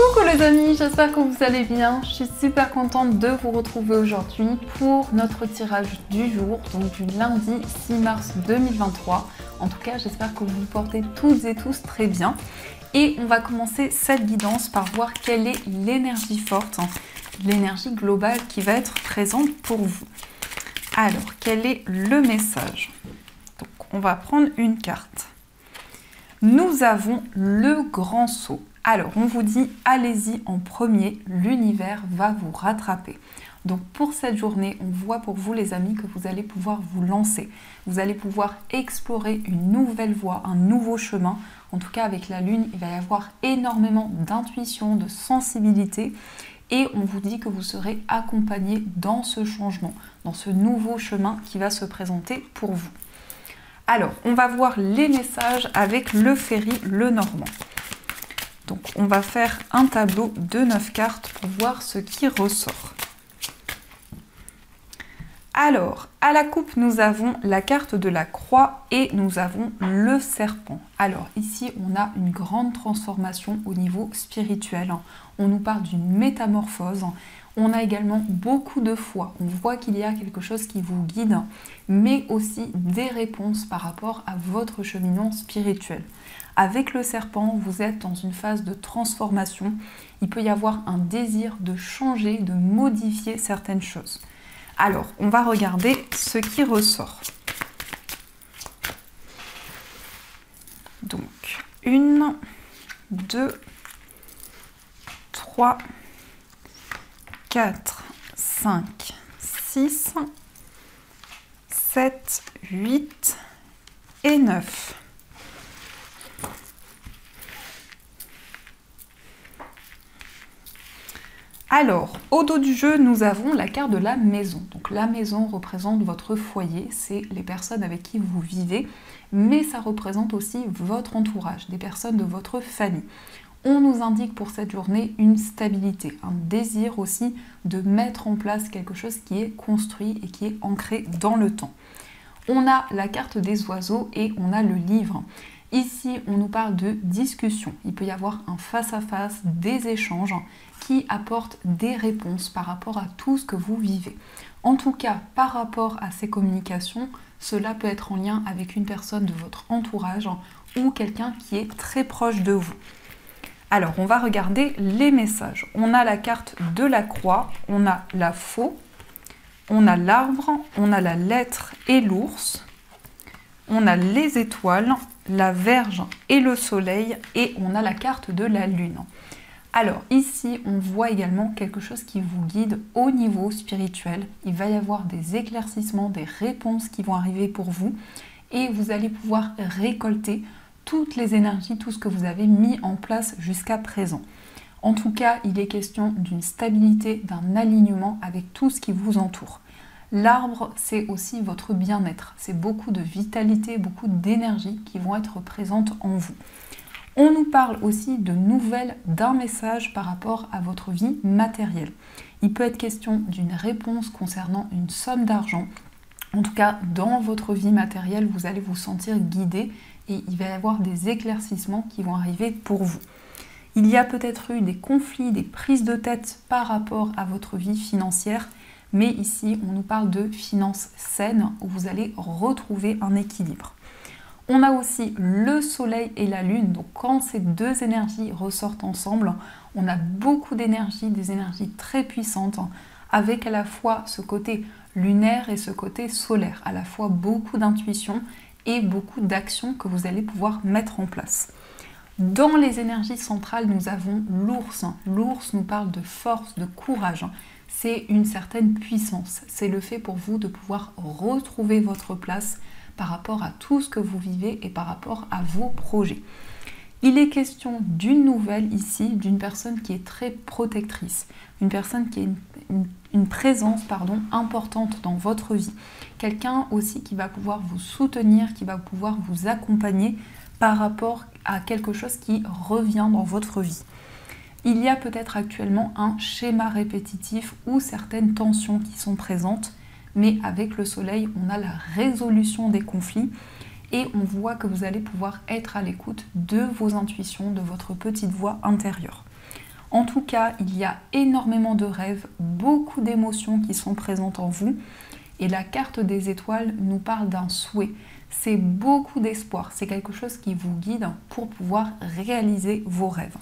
Coucou les amis, j'espère que vous allez bien. Je suis super contente de vous retrouver aujourd'hui pour notre tirage du jour, donc du lundi 6 mars 2023. En tout cas, j'espère que vous vous portez toutes et tous très bien. Et on va commencer cette guidance par voir quelle est l'énergie forte, l'énergie globale qui va être présente pour vous. Alors, quel est le message? Donc, on va prendre une carte. Nous avons le grand saut. Alors, on vous dit, allez-y en premier, l'univers va vous rattraper. Donc, pour cette journée, on voit pour vous, les amis, que vous allez pouvoir vous lancer. Vous allez pouvoir explorer une nouvelle voie, un nouveau chemin. En tout cas, avec la Lune, il va y avoir énormément d'intuition, de sensibilité. Et on vous dit que vous serez accompagné dans ce changement, dans ce nouveau chemin qui va se présenter pour vous. Alors, on va voir les messages avec le Ferry Lenormand. Donc, on va faire un tableau de 9 cartes pour voir ce qui ressort. Alors, à la coupe, nous avons la carte de la croix et nous avons le serpent. Alors, ici, on a une grande transformation au niveau spirituel. On nous parle d'une métamorphose. On a également beaucoup de foi. On voit qu'il y a quelque chose qui vous guide, mais aussi des réponses par rapport à votre cheminement spirituel. Avec le serpent, vous êtes dans une phase de transformation. Il peut y avoir un désir de changer, de modifier certaines choses. Alors, on va regarder ce qui ressort. Donc, 1, 2, 3, 4, 5, 6, 7, 8 et 9. Alors, au dos du jeu, nous avons la carte de la maison. Donc la maison représente votre foyer, c'est les personnes avec qui vous vivez, mais ça représente aussi votre entourage, des personnes de votre famille. On nous indique pour cette journée une stabilité, un désir aussi de mettre en place quelque chose qui est construit et qui est ancré dans le temps. On a la carte des oiseaux et on a le livre. Ici, on nous parle de discussion. Il peut y avoir un face-à-face, des échanges qui apportent des réponses par rapport à tout ce que vous vivez. En tout cas, par rapport à ces communications, cela peut être en lien avec une personne de votre entourage ou quelqu'un qui est très proche de vous. Alors, on va regarder les messages. On a la carte de la croix, on a la faux, on a l'arbre, on a la lettre et l'ours, on a les étoiles, la Vierge et le soleil, et on a la carte de la lune. Alors ici, on voit également quelque chose qui vous guide au niveau spirituel. Il va y avoir des éclaircissements, des réponses qui vont arriver pour vous, et vous allez pouvoir récolter toutes les énergies, tout ce que vous avez mis en place jusqu'à présent. En tout cas, il est question d'une stabilité, d'un alignement avec tout ce qui vous entoure. L'arbre, c'est aussi votre bien-être. C'est beaucoup de vitalité, beaucoup d'énergie qui vont être présentes en vous. On nous parle aussi de nouvelles, d'un message par rapport à votre vie matérielle. Il peut être question d'une réponse concernant une somme d'argent. En tout cas, dans votre vie matérielle, vous allez vous sentir guidé et il va y avoir des éclaircissements qui vont arriver pour vous. Il y a peut-être eu des conflits, des prises de tête par rapport à votre vie financière, mais ici, on nous parle de finances saines où vous allez retrouver un équilibre. On a aussi le soleil et la lune, donc quand ces deux énergies ressortent ensemble, on a beaucoup d'énergie, des énergies très puissantes, avec à la fois ce côté lunaire et ce côté solaire, à la fois beaucoup d'intuition et beaucoup d'actions que vous allez pouvoir mettre en place. Dans les énergies centrales, nous avons l'ours. L'ours nous parle de force, de courage. C'est une certaine puissance. C'est le fait pour vous de pouvoir retrouver votre place par rapport à tout ce que vous vivez et par rapport à vos projets. Il est question d'une nouvelle ici, d'une personne qui est très protectrice, une personne qui a une présence importante dans votre vie. Quelqu'un aussi qui va pouvoir vous soutenir, qui va pouvoir vous accompagner par rapport à quelque chose qui revient dans votre vie. Il y a peut-être actuellement un schéma répétitif ou certaines tensions qui sont présentes, mais avec le soleil, on a la résolution des conflits et on voit que vous allez pouvoir être à l'écoute de vos intuitions, de votre petite voix intérieure. En tout cas, il y a énormément de rêves, beaucoup d'émotions qui sont présentes en vous. Et la carte des étoiles nous parle d'un souhait. C'est beaucoup d'espoir, c'est quelque chose qui vous guide pour pouvoir réaliser vos rêves.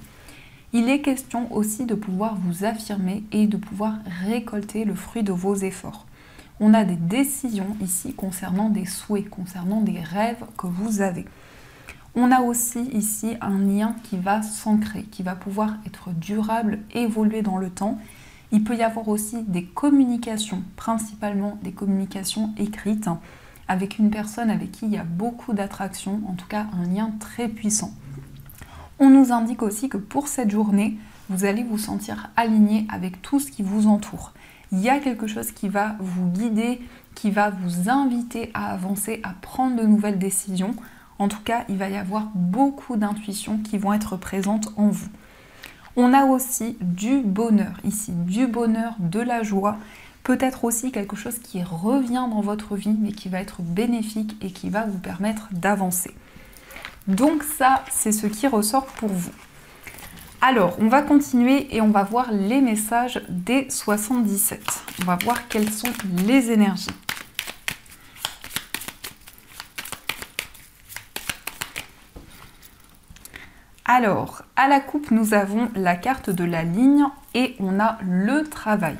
Il est question aussi de pouvoir vous affirmer et de pouvoir récolter le fruit de vos efforts. On a des décisions ici concernant des souhaits, concernant des rêves que vous avez. On a aussi ici un lien qui va s'ancrer, qui va pouvoir être durable, évoluer dans le temps. Il peut y avoir aussi des communications, principalement des communications écrites, avec une personne avec qui il y a beaucoup d'attraction, en tout cas un lien très puissant. On nous indique aussi que pour cette journée, vous allez vous sentir aligné avec tout ce qui vous entoure. Il y a quelque chose qui va vous guider, qui va vous inviter à avancer, à prendre de nouvelles décisions. En tout cas, il va y avoir beaucoup d'intuitions qui vont être présentes en vous. On a aussi du bonheur ici, du bonheur, de la joie, peut-être aussi quelque chose qui revient dans votre vie, mais qui va être bénéfique et qui va vous permettre d'avancer. Donc ça, c'est ce qui ressort pour vous. Alors, on va continuer et on va voir les messages des 77. On va voir quelles sont les énergies. Alors, à la coupe, nous avons la carte de la ligne et on a le travail.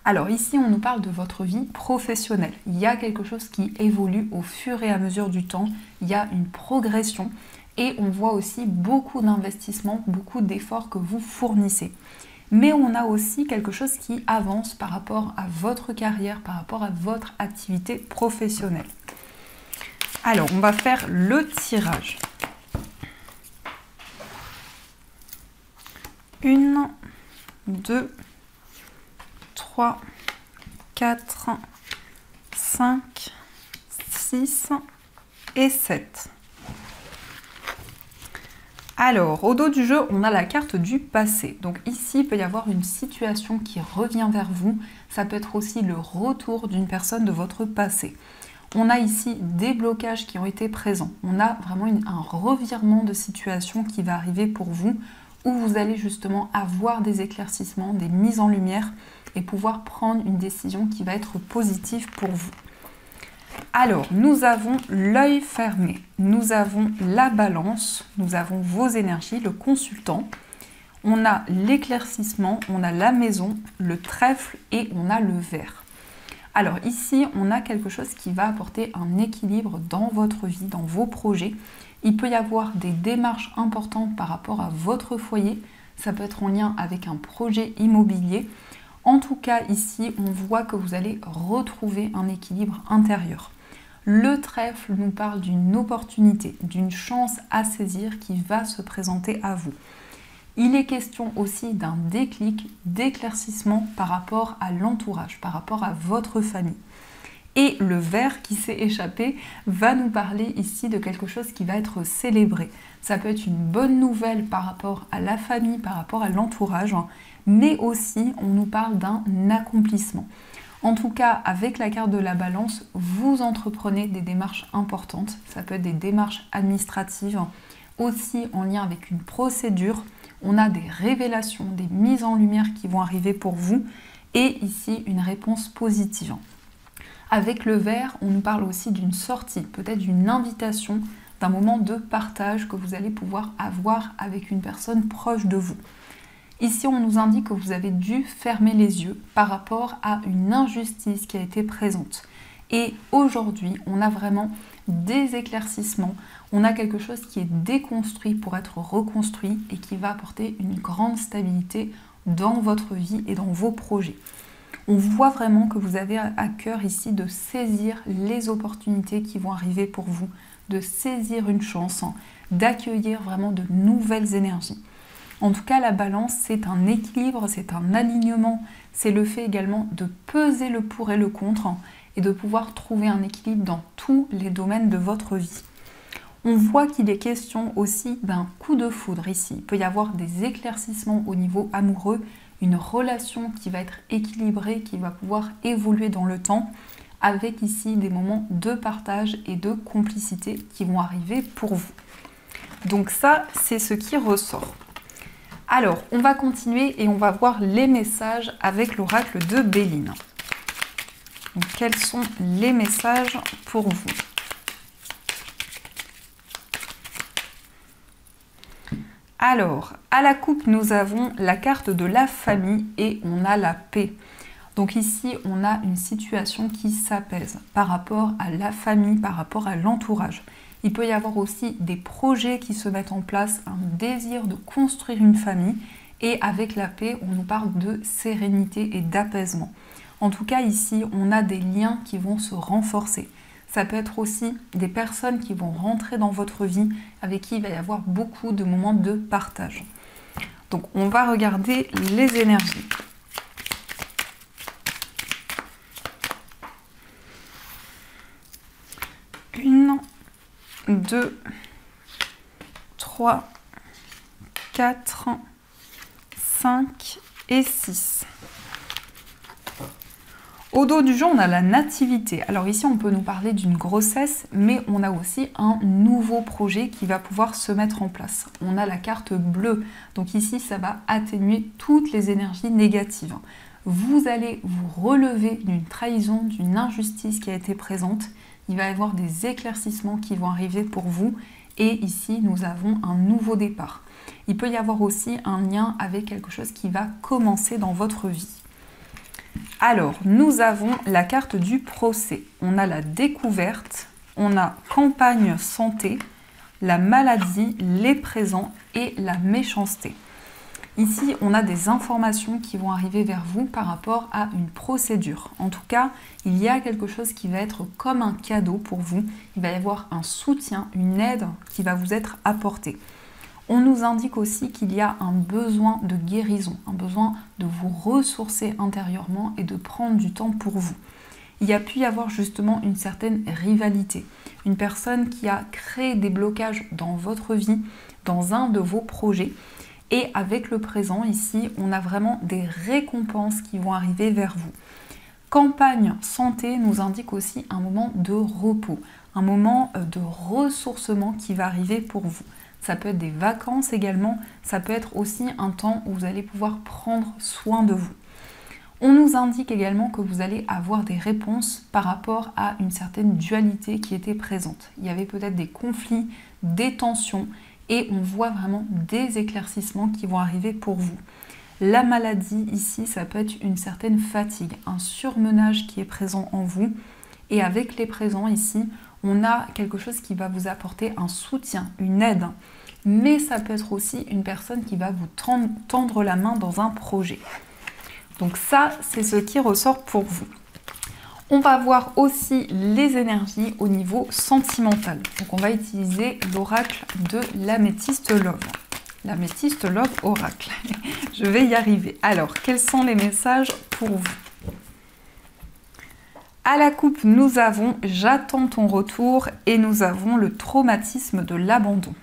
Alors ici, on nous parle de votre vie professionnelle. Il y a quelque chose qui évolue au fur et à mesure du temps. Il y a une progression et on voit aussi beaucoup d'investissements, beaucoup d'efforts que vous fournissez. Mais on a aussi quelque chose qui avance par rapport à votre carrière, par rapport à votre activité professionnelle. Alors, on va faire le tirage. 1, 2, 3, 4, 5, 6 et 7. Alors, au dos du jeu, on a la carte du passé. Donc ici, il peut y avoir une situation qui revient vers vous. Ça peut être aussi le retour d'une personne de votre passé. On a ici des blocages qui ont été présents. On a vraiment un revirement de situation qui va arriver pour vous, où vous allez justement avoir des éclaircissements, des mises en lumière et pouvoir prendre une décision qui va être positive pour vous. Alors, nous avons l'œil fermé, nous avons la balance, nous avons vos énergies, le consultant, on a l'éclaircissement, on a la maison, le trèfle et on a le ver. Alors ici, on a quelque chose qui va apporter un équilibre dans votre vie, dans vos projets. Il peut y avoir des démarches importantes par rapport à votre foyer. Ça peut être en lien avec un projet immobilier. En tout cas, ici, on voit que vous allez retrouver un équilibre intérieur. Le trèfle nous parle d'une opportunité, d'une chance à saisir qui va se présenter à vous. Il est question aussi d'un déclic, d'éclaircissement par rapport à l'entourage, par rapport à votre famille. Et le ver qui s'est échappé va nous parler ici de quelque chose qui va être célébré. Ça peut être une bonne nouvelle par rapport à la famille, par rapport à l'entourage, mais aussi on nous parle d'un accomplissement. En tout cas, avec la carte de la balance, vous entreprenez des démarches importantes. Ça peut être des démarches administratives, aussi en lien avec une procédure. On a des révélations, des mises en lumière qui vont arriver pour vous et ici une réponse positive. Avec le ver, on nous parle aussi d'une sortie, peut-être d'une invitation, d'un moment de partage que vous allez pouvoir avoir avec une personne proche de vous. Ici, on nous indique que vous avez dû fermer les yeux par rapport à une injustice qui a été présente. Et aujourd'hui, on a vraiment des éclaircissements, on a quelque chose qui est déconstruit pour être reconstruit et qui va apporter une grande stabilité dans votre vie et dans vos projets. On voit vraiment que vous avez à cœur ici de saisir les opportunités qui vont arriver pour vous, de saisir une chance, d'accueillir vraiment de nouvelles énergies. En tout cas, la balance, c'est un équilibre, c'est un alignement, c'est le fait également de peser le pour et le contre et de pouvoir trouver un équilibre dans tous les domaines de votre vie. On voit qu'il est question aussi d'un coup de foudre ici. Il peut y avoir des éclaircissements au niveau amoureux, une relation qui va être équilibrée, qui va pouvoir évoluer dans le temps, avec ici des moments de partage et de complicité qui vont arriver pour vous. Donc ça, c'est ce qui ressort. Alors, on va continuer et on va voir les messages avec l'oracle de Béline. Donc, quels sont les messages pour vous? Alors, à la coupe, nous avons la carte de la famille et on a la paix. Donc ici, on a une situation qui s'apaise par rapport à la famille, par rapport à l'entourage. Il peut y avoir aussi des projets qui se mettent en place, un désir de construire une famille. Et avec la paix, on nous parle de sérénité et d'apaisement. En tout cas, ici, on a des liens qui vont se renforcer. Ça peut être aussi des personnes qui vont rentrer dans votre vie, avec qui il va y avoir beaucoup de moments de partage. Donc, on va regarder les énergies. Une, 2, 3, 4, 5 et 6. Au dos du jeu, on a la nativité. Alors ici, on peut nous parler d'une grossesse, mais on a aussi un nouveau projet qui va pouvoir se mettre en place. On a la carte bleue. Donc ici, ça va atténuer toutes les énergies négatives. Vous allez vous relever d'une trahison, d'une injustice qui a été présente. Il va y avoir des éclaircissements qui vont arriver pour vous. Et ici, nous avons un nouveau départ. Il peut y avoir aussi un lien avec quelque chose qui va commencer dans votre vie. Alors, nous avons la carte du procès. On a la découverte, on a campagne santé, la maladie, les présents et la méchanceté. Ici, on a des informations qui vont arriver vers vous par rapport à une procédure. En tout cas, il y a quelque chose qui va être comme un cadeau pour vous. Il va y avoir un soutien, une aide qui va vous être apportée. On nous indique aussi qu'il y a un besoin de guérison, un besoin de vous ressourcer intérieurement et de prendre du temps pour vous. Il y a pu y avoir justement une certaine rivalité. Une personne qui a créé des blocages dans votre vie, dans un de vos projets. Et avec le présent, ici, on a vraiment des récompenses qui vont arriver vers vous. Campagne santé nous indique aussi un moment de repos, un moment de ressourcement qui va arriver pour vous. Ça peut être des vacances également, ça peut être aussi un temps où vous allez pouvoir prendre soin de vous. On nous indique également que vous allez avoir des réponses par rapport à une certaine dualité qui était présente. Il y avait peut-être des conflits, des tensions et on voit vraiment des éclaircissements qui vont arriver pour vous. La maladie ici, ça peut être une certaine fatigue, un surmenage qui est présent en vous. Et avec les présents ici, on a quelque chose qui va vous apporter un soutien, une aide. Mais ça peut être aussi une personne qui va vous tendre la main dans un projet. Donc ça, c'est ce qui ressort pour vous. On va voir aussi les énergies au niveau sentimental. Donc on va utiliser l'oracle de l'améthyste love. L'améthyste love oracle. Je vais y arriver. Alors, quels sont les messages pour vous? À la coupe, nous avons « J'attends ton retour » et nous avons le traumatisme de l'abandon.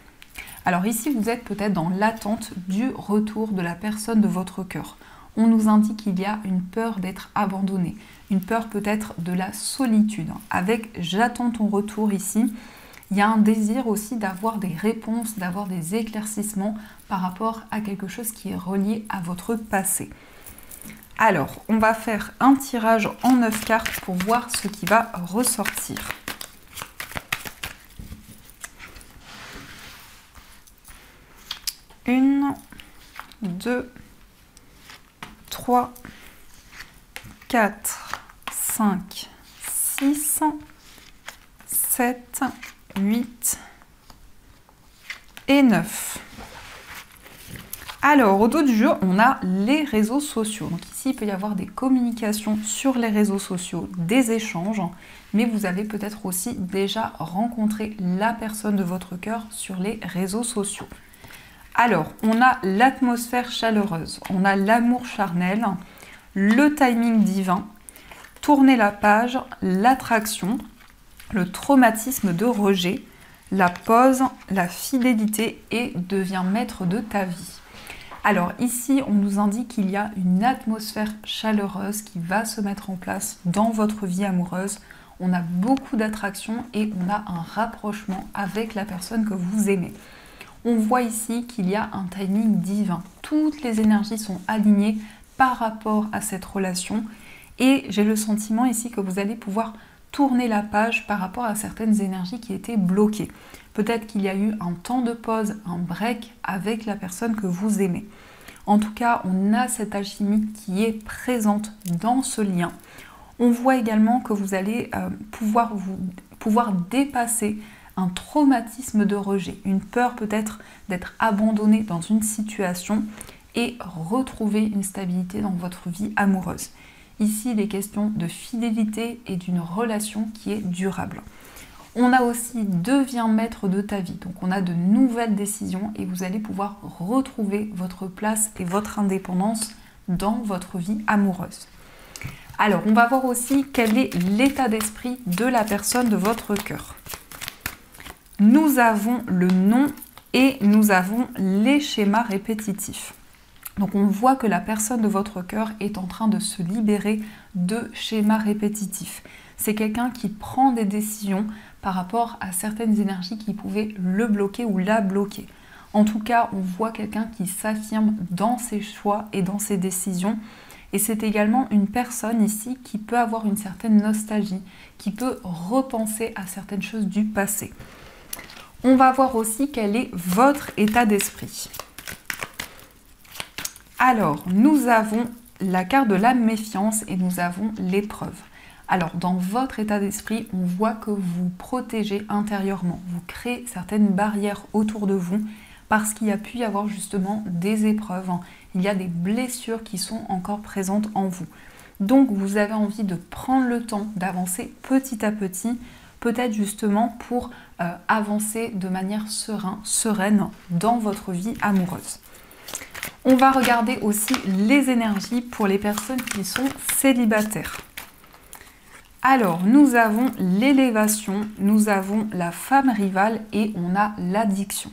Alors ici, vous êtes peut-être dans l'attente du retour de la personne de votre cœur. On nous indique qu'il y a une peur d'être abandonné, une peur peut-être de la solitude. Avec « J'attends ton retour » ici, il y a un désir aussi d'avoir des réponses, d'avoir des éclaircissements par rapport à quelque chose qui est relié à votre passé. Alors, on va faire un tirage en 9 cartes pour voir ce qui va ressortir. Une, 2, 3, 4, 5, 6, 7, 8 et 9. Alors, au dos du jeu, on a les réseaux sociaux. Donc ici, il peut y avoir des communications sur les réseaux sociaux, des échanges, mais vous avez peut-être aussi déjà rencontré la personne de votre cœur sur les réseaux sociaux. Alors, on a l'atmosphère chaleureuse, on a l'amour charnel, le timing divin, tourner la page, l'attraction, le traumatisme de rejet, la pause, la fidélité et devient maître de ta vie. Alors ici, on nous indique qu'il y a une atmosphère chaleureuse qui va se mettre en place dans votre vie amoureuse. On a beaucoup d'attraction et on a un rapprochement avec la personne que vous aimez. On voit ici qu'il y a un timing divin. toutes les énergies sont alignées par rapport à cette relation. Et j'ai le sentiment ici que vous allez pouvoir tourner la page par rapport à certaines énergies qui étaient bloquées. Peut-être qu'il y a eu un temps de pause, un break avec la personne que vous aimez. En tout cas, on a cette alchimie qui est présente dans ce lien. On voit également que vous allez pouvoir dépasser un traumatisme de rejet, une peur peut-être d'être abandonné dans une situation et retrouver une stabilité dans votre vie amoureuse. Ici, il est question de fidélité et d'une relation qui est durable. On a aussi deviens maître de ta vie, donc on a de nouvelles décisions et vous allez pouvoir retrouver votre place et votre indépendance dans votre vie amoureuse. Alors, on va voir aussi quel est l'état d'esprit de la personne de votre cœur. Nous avons le nom et nous avons les schémas répétitifs. Donc on voit que la personne de votre cœur est en train de se libérer de schémas répétitifs. C'est quelqu'un qui prend des décisions par rapport à certaines énergies qui pouvaient le bloquer ou la bloquer. En tout cas, on voit quelqu'un qui s'affirme dans ses choix et dans ses décisions. Et c'est également une personne ici qui peut avoir une certaine nostalgie, qui peut repenser à certaines choses du passé. On va voir aussi quel est votre état d'esprit. Alors, nous avons la carte de la méfiance et nous avons l'épreuve. Alors, dans votre état d'esprit, on voit que vous protégez intérieurement. Vous créez certaines barrières autour de vous parce qu'il y a pu y avoir justement des épreuves. Il y a des blessures qui sont encore présentes en vous. Donc, vous avez envie de prendre le temps d'avancer petit à petit, peut-être justement pour avancer de manière sereine dans votre vie amoureuse. On va regarder aussi les énergies pour les personnes qui sont célibataires. Alors, nous avons l'élévation, nous avons la femme rivale et on a l'addiction.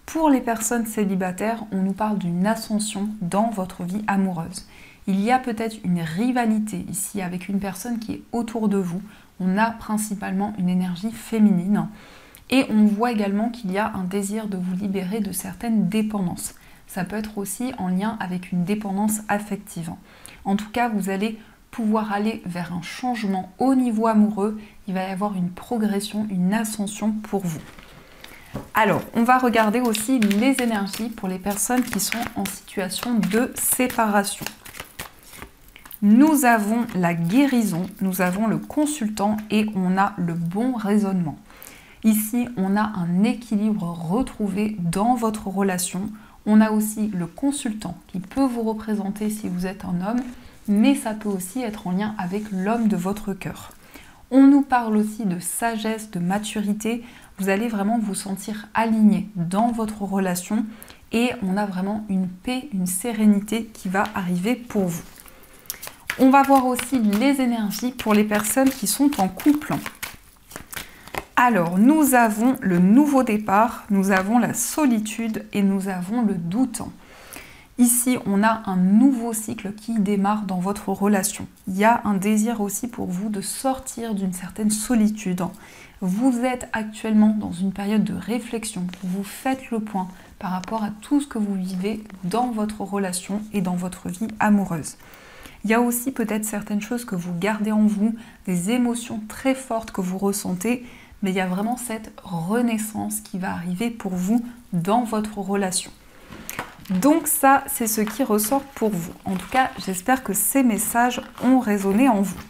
Pour les personnes célibataires, on nous parle d'une ascension dans votre vie amoureuse. Il y a peut-être une rivalité ici avec une personne qui est autour de vous. On a principalement une énergie féminine. Et on voit également qu'il y a un désir de vous libérer de certaines dépendances. Ça peut être aussi en lien avec une dépendance affective. En tout cas, vous allez pouvoir aller vers un changement au niveau amoureux. Il va y avoir une progression, une ascension pour vous. Alors, on va regarder aussi les énergies pour les personnes qui sont en situation de séparation. Nous avons la guérison, nous avons le consultant et on a le bon raisonnement. Ici, on a un équilibre retrouvé dans votre relation. On a aussi le consultant qui peut vous représenter si vous êtes un homme, mais ça peut aussi être en lien avec l'homme de votre cœur. On nous parle aussi de sagesse, de maturité. Vous allez vraiment vous sentir aligné dans votre relation et on a vraiment une paix, une sérénité qui va arriver pour vous. On va voir aussi les énergies pour les personnes qui sont en couple. Alors, nous avons le nouveau départ, nous avons la solitude et nous avons le doute. Ici, on a un nouveau cycle qui démarre dans votre relation. Il y a un désir aussi pour vous de sortir d'une certaine solitude. Vous êtes actuellement dans une période de réflexion. Vous faites le point par rapport à tout ce que vous vivez dans votre relation et dans votre vie amoureuse. Il y a aussi peut-être certaines choses que vous gardez en vous, des émotions très fortes que vous ressentez, mais il y a vraiment cette renaissance qui va arriver pour vous dans votre relation. Donc ça, c'est ce qui ressort pour vous. En tout cas, j'espère que ces messages ont résonné en vous.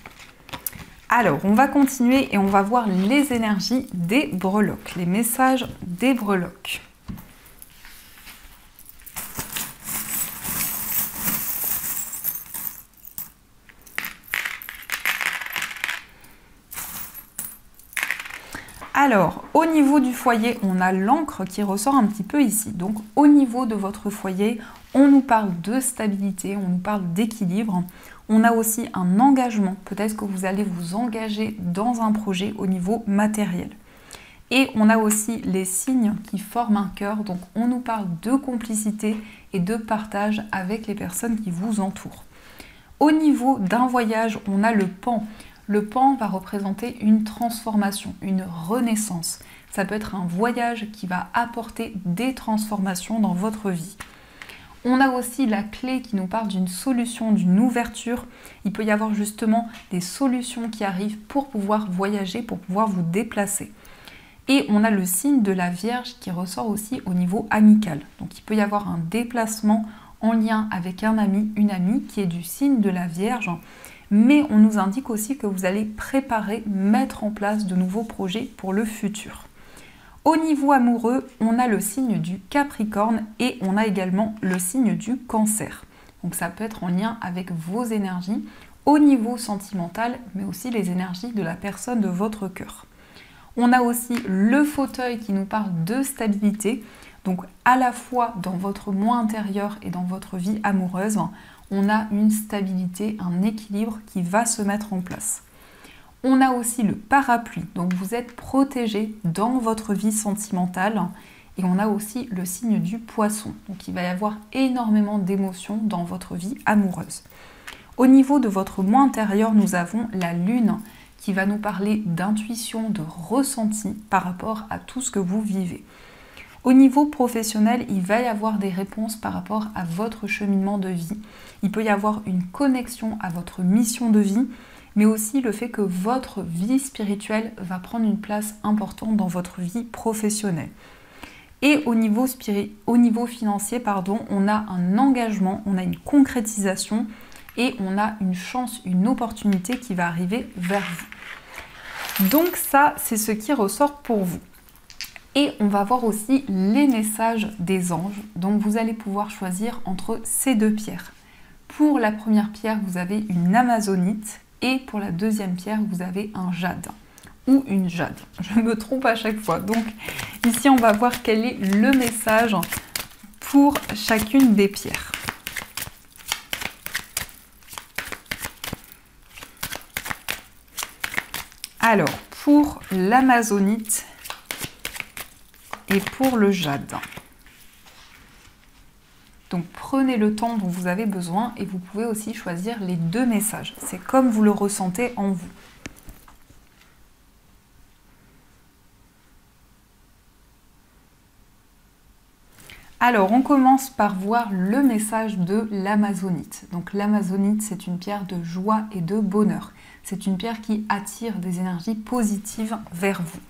Alors, on va continuer et on va voir les énergies des breloques, les messages des breloques. Alors, au niveau du foyer, on a l'encre qui ressort un petit peu ici. Donc, au niveau de votre foyer, on nous parle de stabilité, on nous parle d'équilibre. On a aussi un engagement. Peut-être que vous allez vous engager dans un projet au niveau matériel. Et on a aussi les signes qui forment un cœur. Donc, on nous parle de complicité et de partage avec les personnes qui vous entourent. Au niveau d'un voyage, on a le pan. Le pan va représenter une transformation, une renaissance. Ça peut être un voyage qui va apporter des transformations dans votre vie. On a aussi la clé qui nous parle d'une solution, d'une ouverture. Il peut y avoir justement des solutions qui arrivent pour pouvoir voyager, pour pouvoir vous déplacer. Et on a le signe de la Vierge qui ressort aussi au niveau amical. Donc il peut y avoir un déplacement en lien avec un ami, une amie qui est du signe de la Vierge. Mais on nous indique aussi que vous allez préparer, mettre en place de nouveaux projets pour le futur. Au niveau amoureux, on a le signe du Capricorne et on a également le signe du Cancer. Donc ça peut être en lien avec vos énergies au niveau sentimental, mais aussi les énergies de la personne de votre cœur. On a aussi le fauteuil qui nous parle de stabilité, donc à la fois dans votre moi intérieur et dans votre vie amoureuse, on a une stabilité, un équilibre qui va se mettre en place. On a aussi le parapluie, donc vous êtes protégé dans votre vie sentimentale. Et on a aussi le signe du Poisson, donc il va y avoir énormément d'émotions dans votre vie amoureuse. Au niveau de votre moi intérieur, nous avons la Lune qui va nous parler d'intuition, de ressenti par rapport à tout ce que vous vivez. Au niveau professionnel, il va y avoir des réponses par rapport à votre cheminement de vie. Il peut y avoir une connexion à votre mission de vie, mais aussi le fait que votre vie spirituelle va prendre une place importante dans votre vie professionnelle. Et au niveau financier, on a un engagement, on a une concrétisation et on a une chance, une opportunité qui va arriver vers vous. Donc ça, c'est ce qui ressort pour vous. Et on va voir aussi les messages des anges. Donc vous allez pouvoir choisir entre ces deux pierres. Pour la première pierre, vous avez une amazonite. Et pour la deuxième pierre, vous avez un jade ou une jade. Je me trompe à chaque fois. Donc ici, on va voir quel est le message pour chacune des pierres. Alors, pour l'amazonite et pour le jade. Donc prenez le temps dont vous avez besoin et vous pouvez aussi choisir les deux messages. C'est comme vous le ressentez en vous. Alors on commence par voir le message de l'amazonite. Donc l'amazonite, c'est une pierre de joie et de bonheur. C'est une pierre qui attire des énergies positives vers vous.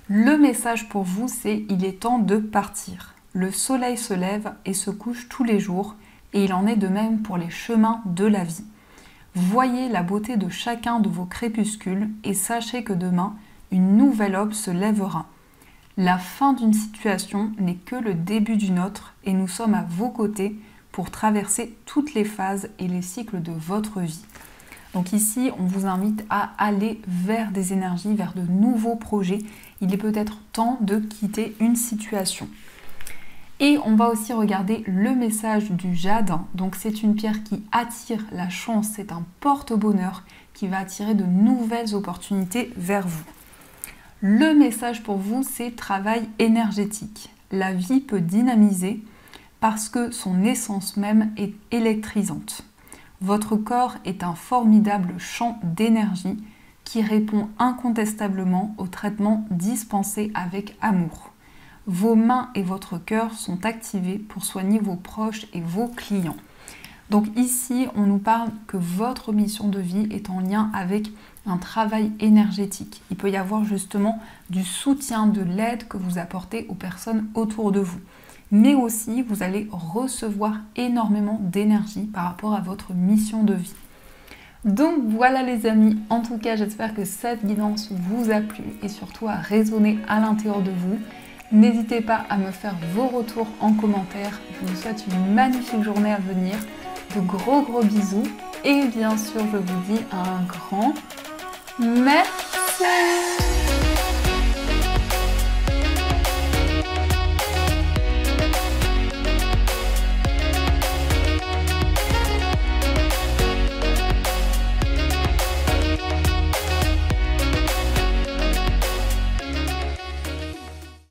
Le message pour vous, c'est « Il est temps de partir ». Le soleil se lève et se couche tous les jours, et il en est de même pour les chemins de la vie. Voyez la beauté de chacun de vos crépuscules et sachez que demain, une nouvelle aube se lèvera. La fin d'une situation n'est que le début d'une autre et nous sommes à vos côtés pour traverser toutes les phases et les cycles de votre vie. Donc ici, on vous invite à aller vers des énergies, vers de nouveaux projets. Il est peut-être temps de quitter une situation. Et on va aussi regarder le message du jade. Donc c'est une pierre qui attire la chance, c'est un porte-bonheur qui va attirer de nouvelles opportunités vers vous. Le message pour vous, c'est travail énergétique. La vie peut dynamiser parce que son essence même est électrisante. Votre corps est un formidable champ d'énergie qui répond incontestablement aux traitements dispensés avec amour. Vos mains et votre cœur sont activés pour soigner vos proches et vos clients. Donc ici, on nous parle que votre mission de vie est en lien avec un travail énergétique. Il peut y avoir justement du soutien, de l'aide que vous apportez aux personnes autour de vous. Mais aussi, vous allez recevoir énormément d'énergie par rapport à votre mission de vie. Donc voilà les amis, en tout cas, j'espère que cette guidance vous a plu et surtout a résonné à l'intérieur de vous. N'hésitez pas à me faire vos retours en commentaire. Je vous souhaite une magnifique journée à venir. De gros bisous. Et bien sûr, je vous dis un grand merci.